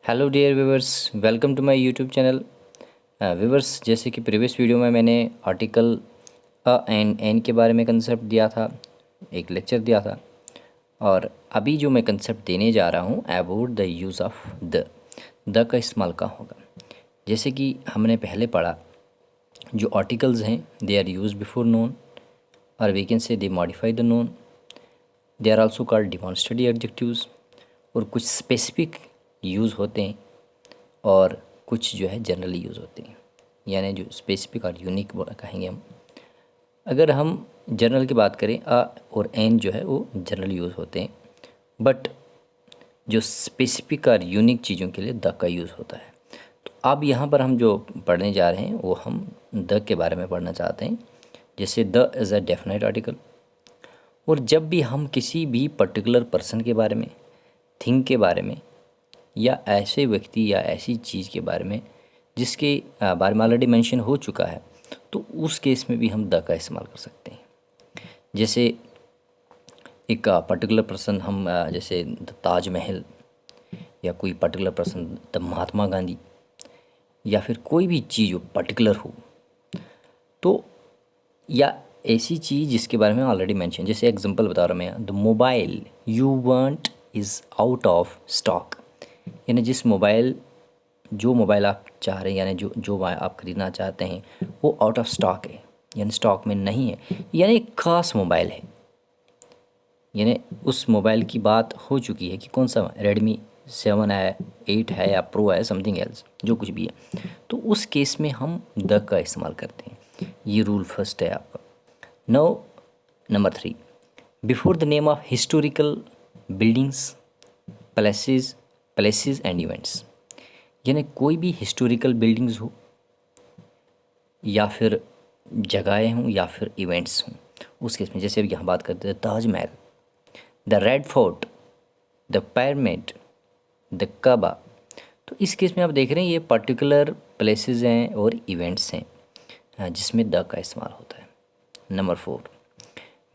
Hello dear viewers, welcome to my YouTube channel. Viewers, जैसे कि previous video में मैंने आर्टिकल अ एन के बारे में कंसेप्ट दिया था, एक लेक्चर दिया था। और अभी जो मैं कंसेप्ट देने जा रहा हूँ about the use of the का इस्तेमाल का होगा। जैसे कि हमने पहले पढ़ा, जो आर्टिकल्स हैं they are use before noun, और we can say they modify the noun. They are also called demonstrative adjectives. और कुछ स्पेसिफिक यूज़ होते हैं और कुछ जो है जनरली यूज़ होते हैं, यानी जो स्पेसिफिक और यूनिक कहेंगे हम। अगर हम जनरल की बात करें, और एन जो है वो जनरल यूज़ होते हैं, बट जो स्पेसिफिक और यूनिक चीज़ों के लिए द का यूज़ होता है। तो अब यहाँ पर हम जो पढ़ने जा रहे हैं वो हम द के बारे में पढ़ना चाहते हैं। जैसे the is a definite article. और जब भी हम किसी भी पर्टिकुलर पर्सन के बारे में, थिंग के बारे में, या ऐसे व्यक्ति या ऐसी चीज़ के बारे में जिसके बारे में ऑलरेडी मेंशन हो चुका है, तो उस केस में भी हम द का इस्तेमाल कर सकते हैं। जैसे एक पर्टिकुलर पर्सन, हम जैसे द ताजमहल, या कोई particular person the Mahatma Gandhi, या फिर कोई भी चीज़ हो पर्टिकुलर हो, तो या ऐसी चीज़ जिसके बारे में ऑलरेडी मेंशन, जैसे एग्जांपल बता रहा हूँ मैं, the mobile you want is out of stock. यानी जो मोबाइल आप चाह रहे हैं, यानी जो आप ख़रीदना चाहते हैं वो आउट ऑफ स्टॉक है, यानी स्टॉक में नहीं है, यानी एक ख़ास मोबाइल है। यानी उस मोबाइल की बात हो चुकी है कि कौन सा रेडमी 7 है, 8 है, या प्रो है, समथिंग एल्स, जो कुछ भी है। तो उस केस में हम द का इस्तेमाल करते हैं। ये रूल फर्स्ट है आपका। No, number 3, before the name of historical buildings, places and events. यानी कोई भी हिस्टोरिकल बिल्डिंग्स हो, या फिर जगहें हों, या फिर इवेंट्स हों, उस केस में जैसे अब यहाँ बात करते हैं Taj Mahal, the red fort, the pyramid, the Kaaba. तो इस केस में आप देख रहे हैं ये पर्टिकुलर प्लेसेस हैं और इवेंट्स हैं जिसमें द का इस्तेमाल होता है। Number 4,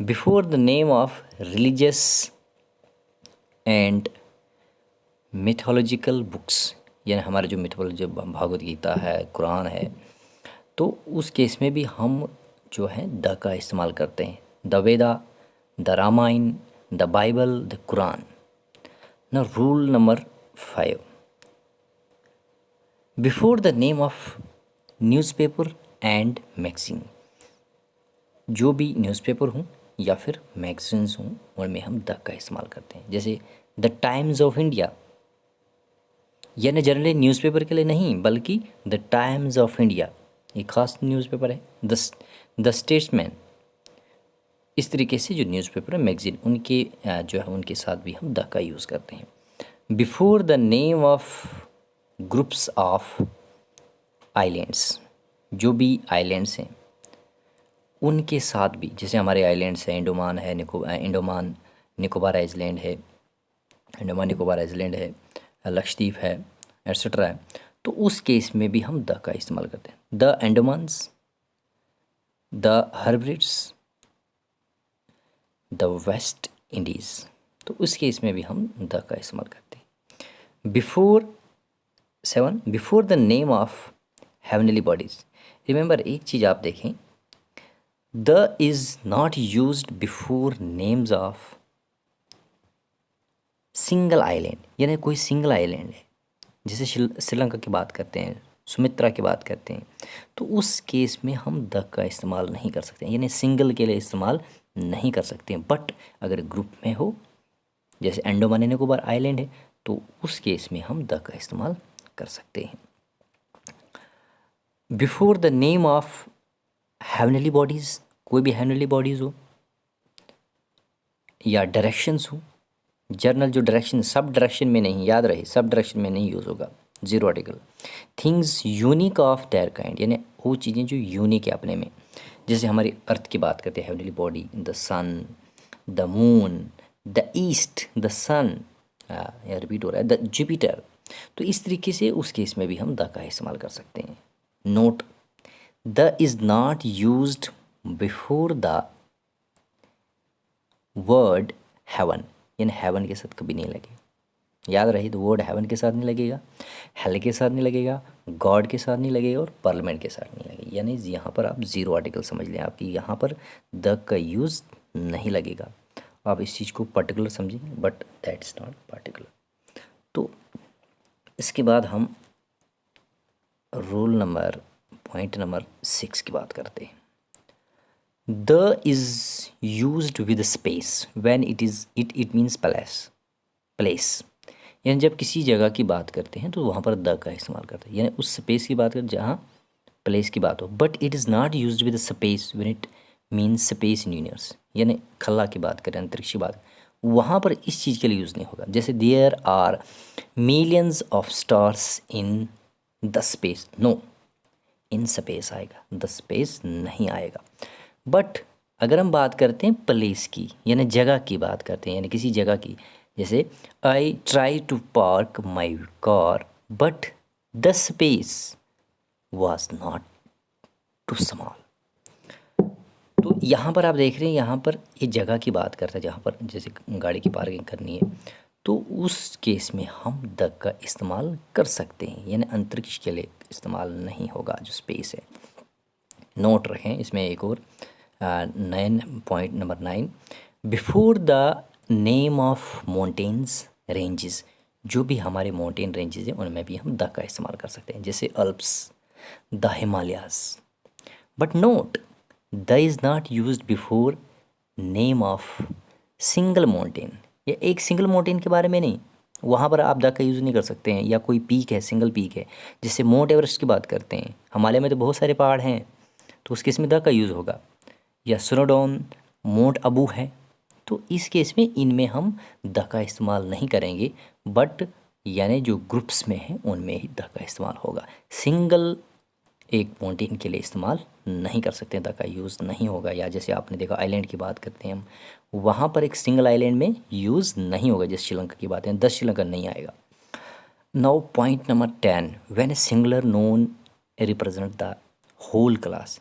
before the name of religious and mythological books. यानी हमारे जो मिथोलॉजी, भागवत गीता है, कुरान है, तो उस केस में भी हम जो है द का इस्तेमाल करते हैं। The Veda, the Ramayan, the Bible, the Quran. ना rule number 5, before the name of newspaper and magazine. जो भी न्यूज़पेपर हों या फिर मैगजीन्स हों, उनमें हम द का इस्तेमाल करते हैं। जैसे द टाइम्स ऑफ इंडिया, यानी जनरली न्यूज़पेपर के लिए नहीं, बल्कि द टाइम्स ऑफ इंडिया एक ख़ास न्यूज़पेपर है। The statesman. इस तरीके से जो न्यूज़पेपर है, मैगज़ीन, उनके जो है उनके साथ भी हम द का यूज़ करते हैं। Before the name of groups of islands. जो भी आइलैंड्स हैं उनके साथ भी, जैसे हमारे आइलैंड्स हैं, अंडमान है, अंडमान निकोबार आइलैंड है, अंडमान निकोबार आइलैंड है, लक्षद्वीप है, एट्सेट्रा है। तो उस केस में भी हम द का इस्तेमाल करते हैं। The Andamans, the Hebrides, the West Indies. तो उस केस में भी हम द का इस्तेमाल करते हैं। Before the name of heavenly bodies. Remember, एक चीज़ आप देखें, the is not used before names of single island. यानी कोई सिंगल आइलैंड है, जैसे श्रीलंका की बात करते हैं, सुमित्रा की बात करते हैं, तो उस केस में हम द का इस्तेमाल नहीं कर सकते, यानी सिंगल के लिए इस्तेमाल नहीं कर सकते हैं। बट अगर ग्रुप में हो, जैसे अंडमान एंड निकोबार आइलैंड है, तो उस केस में हम द का इस्तेमाल कर सकते हैं। Before the name of heavenly bodies, कोई भी हेवनली बॉडीज़ हो, या डायरेक्शंस हो। जर्नल जो डायरेक्शन, सब डायरेक्शन में नहीं, याद रहे, सब डायरेक्शन में नहीं यूज़ होगा, zero article. Things unique of their kind, यानी वो चीज़ें जो यूनिक है अपने में। जैसे हमारी अर्थ की बात करते हैं, heavenly body, the sun, the moon, the east, the sun, या रिपीट हो रहा है, द जुपिटर। तो इस तरीके से उस केस में भी हम द का इस्तेमाल कर सकते हैं। Note, the is not used before the word heaven, यानी हेवन के साथ कभी नहीं लगे। याद रहे, तो वर्ड हेवन के साथ नहीं लगेगा, हेल के साथ नहीं लगेगा, गॉड के साथ नहीं लगेगा और पार्लियामेंट के साथ नहीं लगेगा। यानी यहाँ पर आप ज़ीरो आर्टिकल समझ लें, आपकी यहाँ पर द का यूज़ नहीं लगेगा। आप इस चीज़ को पर्टिकुलर समझेंगे, बट दैट्स नॉट पर्टिकुलर। तो इसके बाद हम पॉइंट नंबर 6 की बात करते हैं। The is used with space when it means place. यानी जब किसी जगह की बात करते हैं तो वहाँ पर द का इस्तेमाल करते हैं, यानी उस स्पेस की बात करते हैं जहाँ प्लेस की बात हो। But it is not used with space when it means space in universe. यानी खला की बात करें, अंतरिक्ष की बात, वहाँ पर इस चीज़ के लिए यूज़ नहीं होगा। जैसे there are millions of stars in the space, no, in space आएगा, द स्पेस नहीं आएगा। बट अगर हम बात करते हैं प्लेस की, यानी जगह की बात करते हैं, यानी किसी जगह की, जैसे I try to park my car but the space was not too small. तो यहाँ पर आप देख रहे हैं, यहाँ पर ये जगह की बात करता है, जहाँ पर जैसे गाड़ी की पार्किंग करनी है, तो उस केस में हम द का इस्तेमाल कर सकते हैं, यानी अंतरिक्ष के लिए इस्तेमाल नहीं होगा जो स्पेस है। नोट रखें इसमें एक और 9, before the name of mountains ranges, जो भी हमारे माउंटेन रेंजेस हैं उनमें भी हम द का इस्तेमाल कर सकते हैं, जैसे Alps, the Himalayas. But note, the is not use before name of single mountain, या एक सिंगल माउंटेन के बारे में नहीं, वहाँ पर आप द का यूज़ नहीं कर सकते हैं। या कोई पीक है, सिंगल पीक है, जिससे माउंट एवरेस्ट की बात करते हैं, हिमालय में तो बहुत सारे पहाड़ हैं, तो उस केस में द का यूज़ होगा। या स्नोडॉन, माउंट अबू है, तो इस केस में इनमें हम द का इस्तेमाल नहीं करेंगे। बट यानी जो ग्रुप्स में हैं उनमें ही द का इस्तेमाल होगा। सिंगल एक माउंटेन के लिए इस्तेमाल नहीं कर सकते, द का यूज़ नहीं होगा। या जैसे आपने देखा आइलैंड की बात करते हैं हम, वहाँ पर एक सिंगल आइलैंड में यूज़ नहीं होगा। जैसे श्रीलंका की बात है, 10 श्रीलंका नहीं आएगा। Now point number 10, when a singular noun represent the whole class,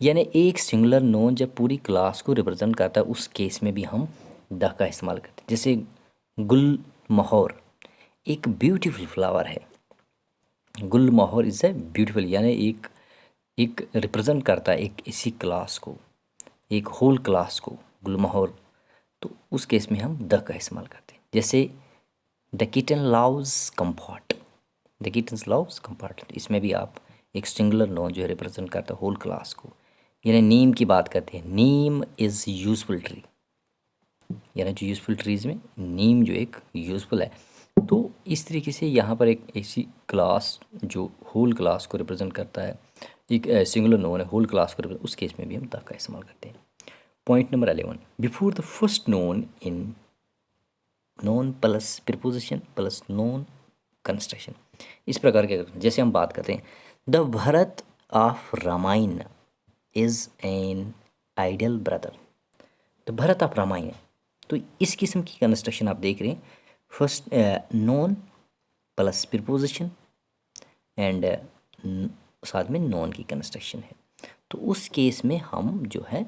यानी एक सिंगुलर नोन जब पूरी क्लास को रिप्रेजेंट करता है, उस केस में भी हम द का इस्तेमाल करते हैं। जैसे गुलमोहर एक ब्यूटीफुल फ्लावर है, गुलमोहर इज़ ए ब्यूटीफुल, यानी एक रिप्रेजेंट करता है एक इसी क्लास को, एक होल क्लास को, गुलमोहर। तो उस केस में हम द का इस्तेमाल करते हैं। जैसे the kitten loves comfort, the kittens loves comfort, इसमें भी आप एक सिंगुलर नोन जो है रिप्रेजेंट करता है होल क्लास को। यानी नीम की बात करते हैं, नीम इज़ यूजफुल ट्री, यानी जो यूजफुल ट्रीज़ में नीम जो एक यूजफुल है। तो इस तरीके से यहाँ पर एक ऐसी क्लास जो होल क्लास को रिप्रेजेंट करता है, एक सिंगुलर नोन है होल क्लास को रिप्रेजेंट, उस केस में भी हम द का इस्तेमाल करते हैं। Point number 11, before the first noun in noun plus preposition plus noun construction, इस प्रकार के, जैसे हम बात करते हैं the Bharat of Ramayana is an ideal brother, तो भरत ऑफ रामायण, तो इस किस्म की कंस्ट्रक्शन आप देख रहे हैं। First known plus preposition and साथ में नॉन की कंस्ट्रक्शन है, तो उस केस में हम जो है,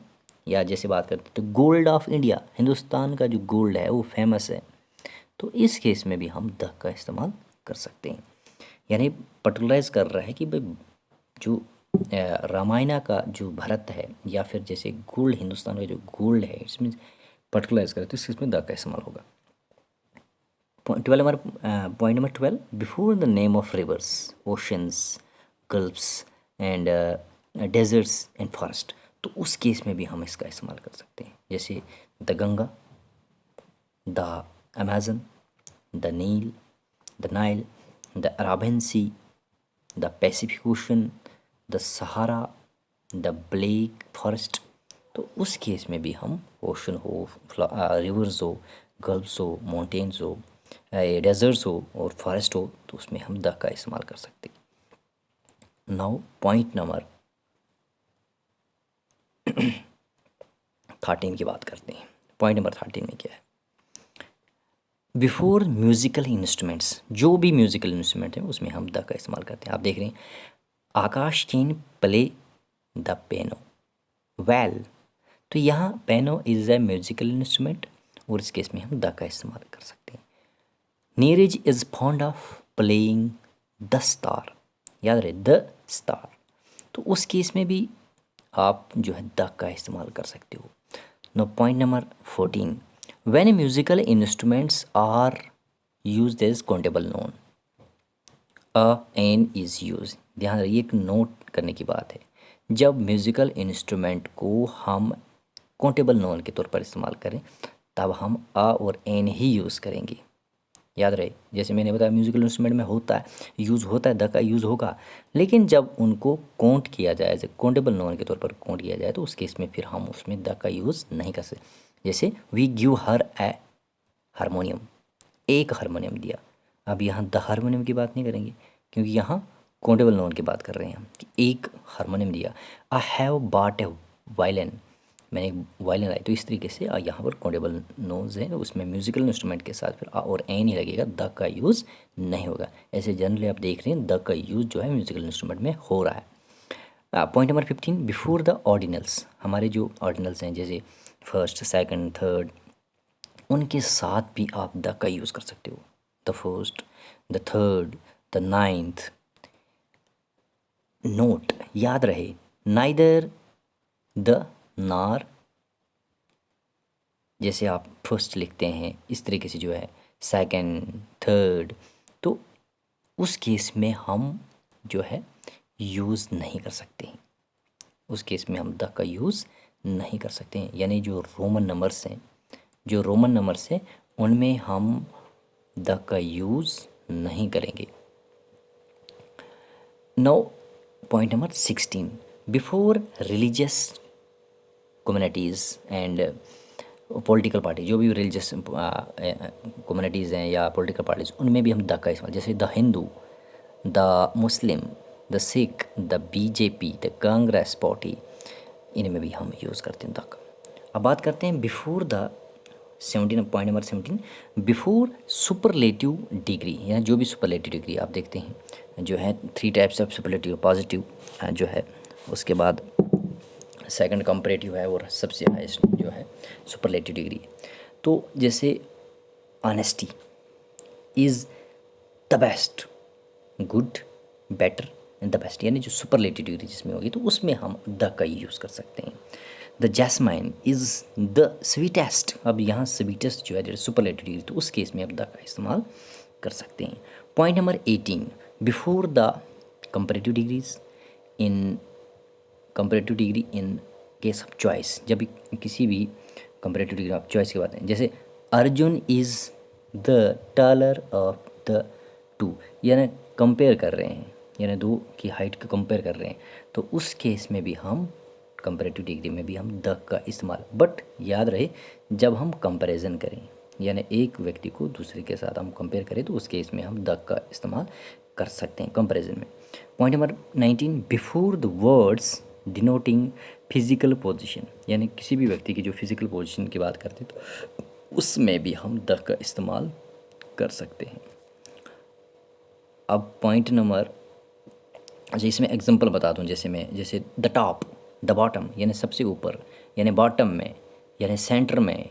या जैसे बात करते हैं तो गोल्ड ऑफ इंडिया, हिंदुस्तान का जो गोल्ड है वो फेमस है, तो इस केस में भी हम द का इस्तेमाल कर सकते हैं। यानी पर्टिकुलराइज कर रहा है कि भाई जो रामायण का जो भरत है, या फिर जैसे गोल्ड, हिंदुस्तान का जो गोल्ड है, इसमें पर्टिकुलराइज करें तो इस केस में द का इस्तेमाल होगा। Point number 12, before the name of rivers, oceans, gulfs and deserts and forest, तो उस केस में भी हम इसका इस्तेमाल कर सकते हैं। जैसे the Ganga, the Amazon, the Nile, the Nile, the Arabian sea, the Pacific ocean, the Sahara, the Black Forest, तो उस केस में भी हम ओशन हो, रिवर्स हो, गल्फ्स हो, माउंटेन्स हो, डेजर्ट्स हो और फॉरेस्ट हो, तो उसमें हम द का इस्तेमाल कर सकते हैं। नाउ पॉइंट नंबर 13 की बात करते हैं। पॉइंट नंबर 13 में क्या है, बिफोर म्यूज़िकल इंस्ट्रूमेंट्स, जो भी म्यूज़िकल इंस्ट्रूमेंट है उसमें हम द का इस्तेमाल करते हैं। आप देख रहे हैं Akash can play the piano well, तो यहाँ piano is a musical instrument और इस केस में हम द का इस्तेमाल कर सकते हैं। Neeraj is fond of playing the star, याद रहे द स्टार। तो उस केस में भी आप जो है द का इस्तेमाल कर सकते हो। No point number 14, when musical instruments are used as countable noun, a an is use. ध्यान रखिए, एक नोट करने की बात है, जब म्यूजिकल इंस्ट्रूमेंट को हम काउंटेबल नोन के तौर पर इस्तेमाल करें तब हम अ और एन ही यूज़ करेंगे। याद रहे, जैसे मैंने बताया म्यूजिकल इंस्ट्रूमेंट में होता है, यूज़ होता है, द का यूज़ होगा, लेकिन जब उनको काउंट किया जाए, जैसे काउंटेबल नोन के तौर पर काउंट किया जाए, तो उस केस में फिर हम उसमें द का यूज़ नहीं कर सकते। जैसे we give her a harmonium, एक हारमोनियम दिया। अब यहाँ द हारमोनियम की बात नहीं करेंगे, क्योंकि यहाँ काउंटेबल नोन की बात कर रहे हैं हम कि एक हारमोनियम दिया। I have bought A violin, मैंने एक वायलिन लाई। तो इस तरीके से यहाँ पर काउंटेबल नोन्स है, तो उसमें म्यूजिकल इंस्ट्रूमेंट के साथ फिर आ और एन ही लगेगा, द का यूज़ नहीं होगा। ऐसे जनरली आप देख रहे हैं द का यूज़ जो है म्यूजिकल इंस्ट्रूमेंट में हो रहा है। Point number 15, before the ordinals, हमारे जो ऑर्डिनल्स हैं जैसे फर्स्ट, सेकंड, थर्ड, उनके साथ भी आप द का यूज़ कर सकते हो। The first, the third, the ninth. Note याद रहे, नाइदर, द, नार, जैसे आप फर्स्ट लिखते हैं इस तरीके से जो है सेकंड, थर्ड, तो उस केस में हम जो है यूज़ नहीं कर सकते हैं। उस केस में हम द का यूज़ नहीं कर सकते हैं, यानी जो रोमन नंबर्स हैं, जो रोमन नंबर्स हैं उनमें हम द का यूज़ नहीं करेंगे। Now point number 16, before religious communities and political party, जो भी रिलीजियस कम्युनिटीज़ हैं या पॉलिटिकल पार्टीज, उनमें भी हम द का इस्तेमाल, जैसे the Hindu, the Muslim, the Sikh, the BJP, the Congress party, इनमें भी हम यूज़ करते हैं द का। अब बात करते हैं before the 17, point number 17, before superlative degree, या जो भी सुपरलेटिव डिग्री आप देखते हैं जो है 3 टाइप्स ऑफ सुपरलेटिव, पॉजिटिव जो है, उसके बाद सेकंड कंपैरेटिव है, और सबसे हाईएस्ट जो है सुपरलेटिव डिग्री। तो जैसे honesty is the best, good, better and the best, यानी जो सुपरलेटिव डिग्री जिसमें होगी तो उसमें हम द का यूज़ कर सकते हैं। द जैस्माइन इज़ द स्वीटेस्ट, अब यहाँ स्वीटेस्ट जो है सुपरलेटिव डिग्री, तो उस केस में आप द का इस्तेमाल कर सकते हैं। Point number 18, before the comparative degrees in comparative degree in case of choice, जब भी किसी भी कंपैरेटिव डिग्री ऑफ चॉइस की बात है, जैसे Arjun is the taller of the two, यानी कंपेयर कर रहे हैं, यानी दो की हाइट को कंपेयर कर रहे हैं, तो उस केस में भी हम कंपैरेटिव डिग्री में भी हम द का इस्तेमाल, बट याद रहे जब हम कंपैरिजन करें, यानी एक व्यक्ति को दूसरे के साथ हम कंपेयर करें, तो उस केस में हम द का इस्तेमाल कर सकते हैं कंपैरिजन में। Point number 19, before the words denoting physical position, यानी किसी भी व्यक्ति की जो फिजिकल पोजीशन की बात करते हैं तो उसमें भी हम द का इस्तेमाल कर सकते हैं। अब पॉइंट नंबर, अच्छा इसमें एग्जांपल बता दूं, जैसे द टॉप, द बॉटम, यानी सबसे ऊपर, यानी बॉटम में, यानी सेंटर में,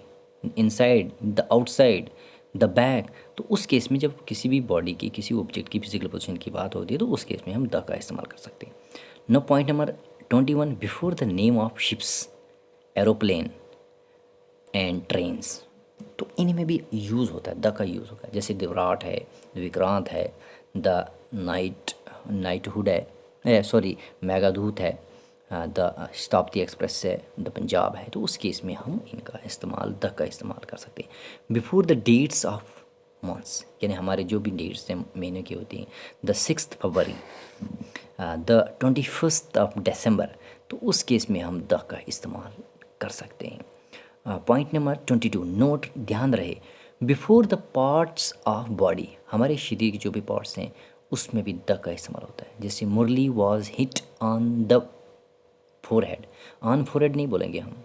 inside, the outside, the back, तो उस केस में जब किसी भी बॉडी की, किसी ऑब्जेक्ट की फिजिकल पोजीशन की बात होती है तो उस केस में हम द का इस्तेमाल कर सकते हैं। No point number 21, before the name of ships, aeroplane and trains, तो इनमें भी यूज़ होता है, द का यूज़ होगा, जैसे विराट है, विक्रांत है, द नाइटहुड है, सॉरी मेघादूत है, द शताब्दी एक्सप्रेस है, द पंजाब है, तो उस केस में हम इनका इस्तेमाल, द का इस्तेमाल कर सकते हैं। Before the dates of months, यानी हमारे जो भी डेट्स हैं महीने की होती हैं, the 6 February, the 21 of December, तो उस केस में हम द का इस्तेमाल कर सकते हैं। पॉइंट नंबर 22, नोट, ध्यान रहे, before the parts of body, हमारे शरीर के जो भी पार्ट्स हैं उसमें भी द का इस्तेमाल होता है, जैसे Murli was hit on the forehead, on forehead नहीं बोलेंगे हम,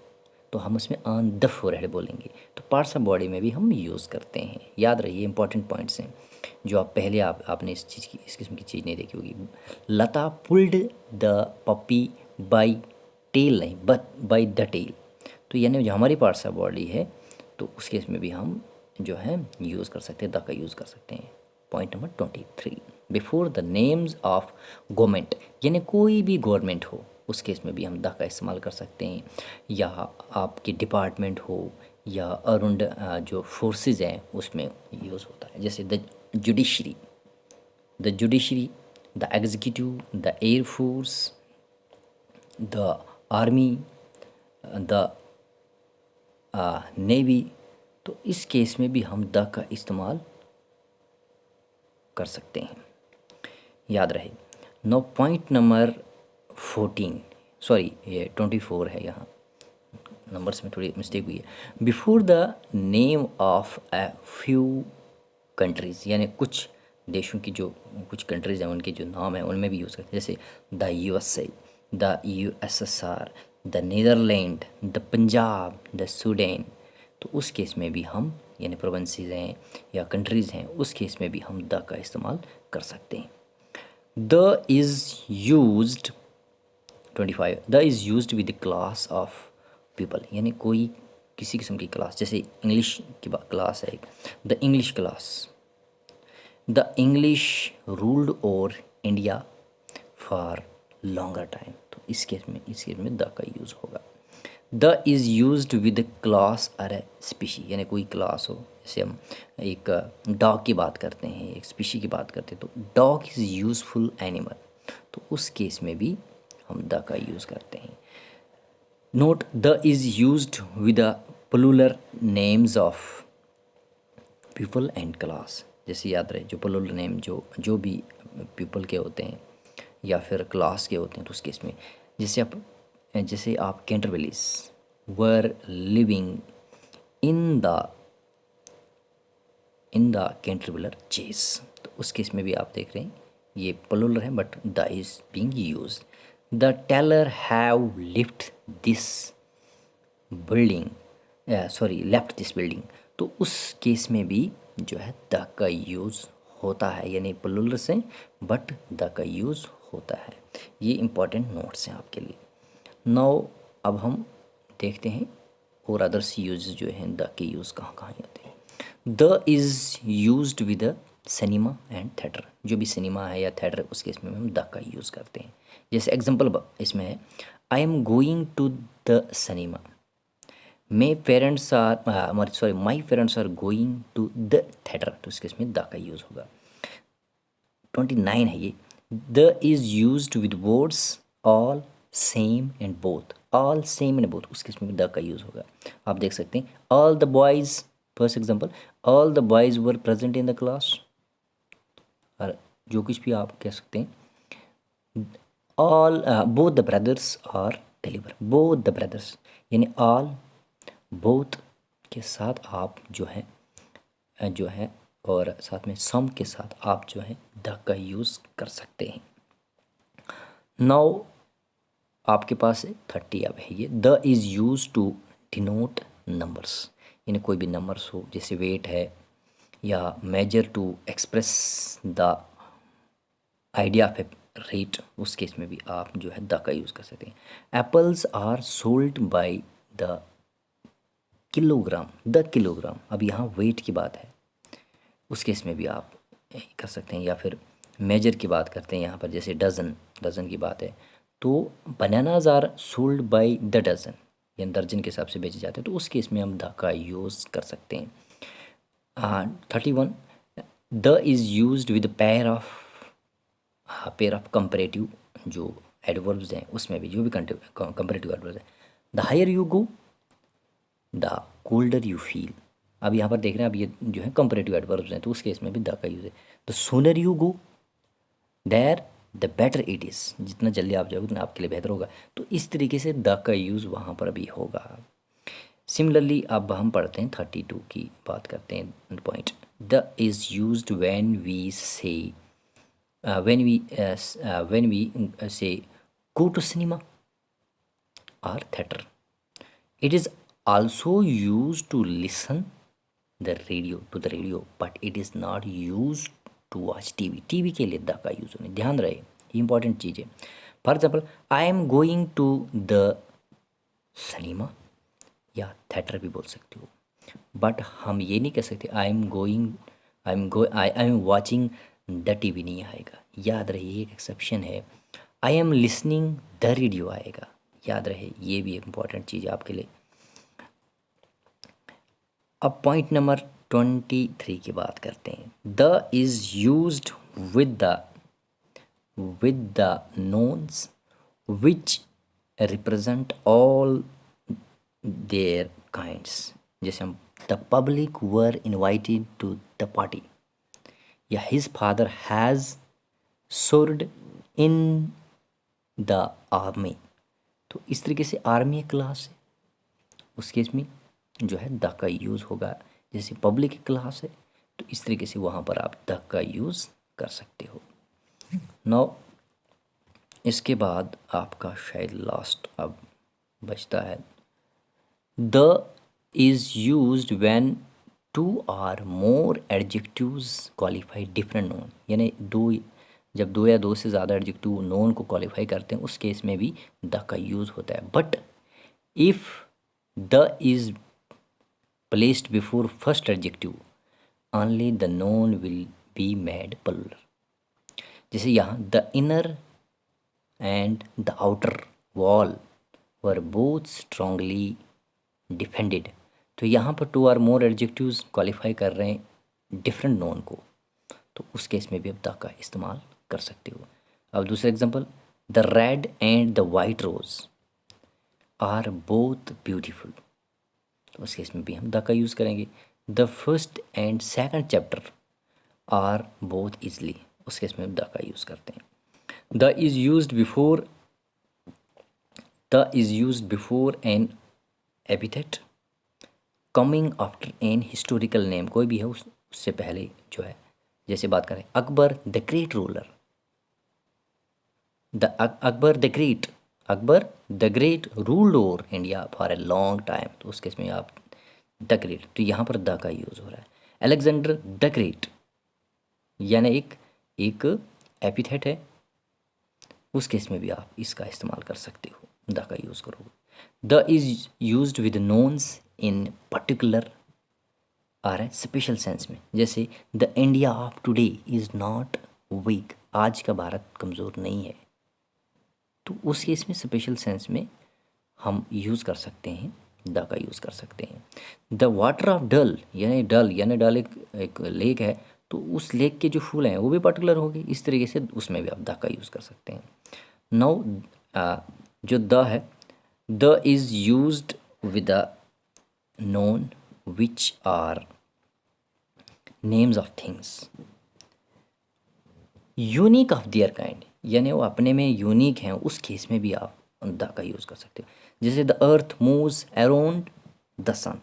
तो हम उसमें ऑन द फोरहेड बोलेंगे, तो पार्ट्स ऑफ बॉडी में भी हम यूज़ करते हैं। याद रहिए इंपॉर्टेंट पॉइंट्स हैं जो आप पहले आपने इस किस्म की चीज़ नहीं देखी होगी। Lata pulled the puppy by tail, नहीं बट बाई द टेल, तो यानी जो हमारी पार्ट्स ऑफ बॉडी है तो उस केस में भी हम जो है यूज़ कर सकते हैं, द का यूज़ कर सकते हैं। Point number 23, before the names of government, यानी कोई भी गवर्नमेंट हो उस केस में भी हम द का इस्तेमाल कर सकते हैं, या आपकी डिपार्टमेंट हो या अराउंड जो फोर्सेस हैं उसमें यूज़ होता है। जैसे judiciary the judiciary, the executive, the air force, the army, the navy, तो इस केस में भी हम द का इस्तेमाल कर सकते हैं, याद रहे। नो पॉइंट नंबर 14, सॉरी ये 24 है, यहाँ नंबर्स में थोड़ी मिस्टेक हुई है। Before the name of a few countries, यानी कुछ देशों की जो कुछ कंट्रीज़ हैं उनके जो नाम है उनमें भी यूज़ करते हैं, जैसे the USA, the USSR, the Netherland, the Punjab, the Sudan, तो उस केस में भी हम, यानी प्रोविंसेस हैं या कंट्रीज़ हैं, उस केस में भी हम द का इस्तेमाल कर सकते हैं। The is used 25, the is used with the class of people, यानी कोई किसी किस्म की क्लास, जैसे इंग्लिश की क्लास है, the English class, the English ruled over India for longer time, तो इस केस में द का यूज़ होगा। The is used with class और स्पीशी, यानी कोई क्लास हो, जैसे हम एक डॉग की बात करते हैं, एक स्पीशी की बात करते हैं, तो डॉग इज़ यूज़फुल एनिमल, तो उस केस में भी हम द का यूज़ करते हैं। Note the is used with the plural names of people and class, जैसे याद रहे जो प्लूरल नेम जो भी पीपल के होते हैं या फिर क्लास के होते हैं, तो उस केस में जैसे आप Canterburys were living in the Canterbury chase, तो उस केस में भी आप देख रहे हैं ये प्लूरल है but the is being use. The Taylor have lift this building, left this building, तो उस केस में भी जो है द का यूज़ होता है, यानी प्लूरल से बट द का यूज़ होता है। ये इंपॉर्टेंट नोट्स हैं आपके लिए। नाउ अब हम देखते हैं और अदर्स यूज जो हैं द के यूज़ कहाँ कहाँ होते हैं। The is used with cinema and theatre, जो भी सिनेमा है या थिएटर उस केस में हम द का यूज़ करते हैं। जैसे एग्जांपल इसमें है, I am going to the cinema, my parents are going to the theatre, तो इसके इसमें द का यूज़ होगा। 29 है ये, the is used with words all same and both, all same and both, उसके इसमें भी द का यूज़ होगा। आप देख सकते हैं all the boys, first example, all the boys were present in the class, और जो कुछ भी आप कह सकते हैं। All both the brothers are deliver, both the brothers, यानी ऑल बोथ के साथ आप जो है और साथ में सम के साथ आप जो है द का यूज़ कर सकते हैं। नाउ आपके पास 30 अब है ये, the is use to denote numbers, यानी कोई भी नंबर्स हो, जैसे वेट है या measure to express the idea of a rate, उस केस में भी आप जो है द का यूज़ कर सकते हैं। Apples are sold by the kilogram, the kilogram, अब यहाँ वेट की बात है, उस केस में भी आप कर सकते हैं। या फिर मेजर की बात करते हैं यहाँ पर, जैसे डज़न की बात है, तो bananas are sold by the dozen, यानी दर्जन के हिसाब से बेचे जाते हैं, तो उस केस में हम द का यूज़ कर सकते हैं। 31, the is used with pair of comparative जो एडवर्ब्स हैं उसमें भी, जो भी कंपैरेटिव एडवर्ब्स हैं, the higher you go the colder you feel, अब यहाँ पर देख रहे हैं, अब ये जो है कंपैरेटिव एडवर्ब्स हैं, तो उस केस में भी द का यूज़ है। The sooner you go there the better it is, जितना जल्दी आप जाओगे उतना आपके लिए बेहतर होगा, तो इस तरीके से द का यूज़ वहाँ पर भी होगा। सिमिलरली अब हम पढ़ते हैं 32 की बात करते हैं point, the is used when we say go to cinema or theater. It is also used to listen the radio, but it is not used to watch TV. TV के लिए द का यूज़ होने, ध्यान रहे, ये important चीज़ है। For example, I am going to the cinema, या थिएटर भी बोल सकते हो। बट हम ये नहीं कह सकते I am watching the TV नहीं आएगा, याद रहे एक एक्सेप्शन है। I am listening the radio आएगा, याद रहे ये भी एक इम्पॉर्टेंट चीज़ है आपके लिए। अब पॉइंट नंबर 23 की बात करते हैं। The is used with the nouns which represent all their kinds. जैसे हम the public were invited to the party, या his father has served in the army. तो इस तरीके से आर्मी एक क्लास है, उस केस में जो है द का यूज़ होगा। जैसे पब्लिक एक क्लास है तो इस तरीके से वहाँ पर आप द का यूज़ कर सकते हो। नाउ इसके बाद आपका शायद लास्ट अब बचता है, the is used when two or more adjectives qualify different noun. यानी जब दो या दो से ज़्यादा एडजेक्टिव नोन को क्वालिफाई करते हैं उस केस में भी द का यूज़ होता है। But if the is placed before first adjective only the noun will be made plural. जैसे यहाँ the inner and the outer wall were both strongly defended. तो यहाँ पर two or more adjectives qualify कर रहे हैं डिफरेंट नोन को, तो उस केस में भी आप द का इस्तेमाल कर सकते हो। अब दूसरा example, the red and the white rose are both beautiful. तो उस केस में भी हम द का यूज़ करेंगे। The first and second chapter are both easily, उस केस में हम द का यूज़ करते हैं। The is used before an epithet coming after an historical name. कोई भी है उससे पहले जो है, जैसे बात करें Akbar the great ruler, Akbar the great ruled over India for a long time. तो उस केस में आप द ग्रेट, तो यहाँ पर द का यूज़ हो रहा है। अलेक्जेंडर द ग्रेट यानी एक एपिथेट है, उस केस में भी आप इसका इस्तेमाल कर सकते हो, द का यूज़ करोगे। The is used with nouns in particular आ रहा है स्पेशल सेंस में। जैसे the India of today is not weak, आज का भारत कमज़ोर नहीं है। तो उस केस में स्पेशल सेंस में हम यूज़ कर सकते हैं, द का यूज़ कर सकते हैं। द वाटर ऑफ डल यानी डल एक लेक है, तो उस लेक के जो फूल हैं वो भी पर्टिकुलर होगी, इस तरीके से उसमें भी आप द का यूज़ कर सकते हैं। नाउ जो द है, the is used with the noun which are names of things unique of their kind, यानी वो अपने में यूनिक हैं, उस केस में भी आप द का यूज़ कर सकते हो। जैसे the earth moves around the sun,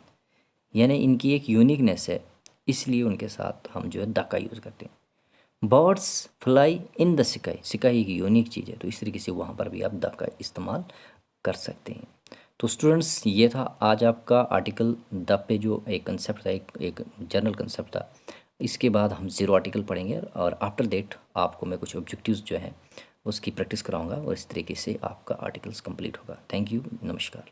यानी इनकी एक यूनिकनेस है, इसलिए उनके साथ हम जो है द का यूज़ करते हैं। Birds fly in the sky, sky एक यूनिक चीज़ है, तो इस तरीके से वहाँ पर भी आप द का इस्तेमाल कर सकते हैं। तो स्टूडेंट्स ये था आज आपका आर्टिकल द पे जो एक कंसेप्ट था, एक जनरल कंसेप्ट था। इसके बाद हम ज़ीरो आर्टिकल पढ़ेंगे और आफ्टर दैट आपको मैं कुछ ऑब्जेक्टिव्स जो हैं उसकी प्रैक्टिस कराऊंगा और इस तरीके से आपका आर्टिकल्स कंप्लीट होगा। थैंक यू, नमस्कार।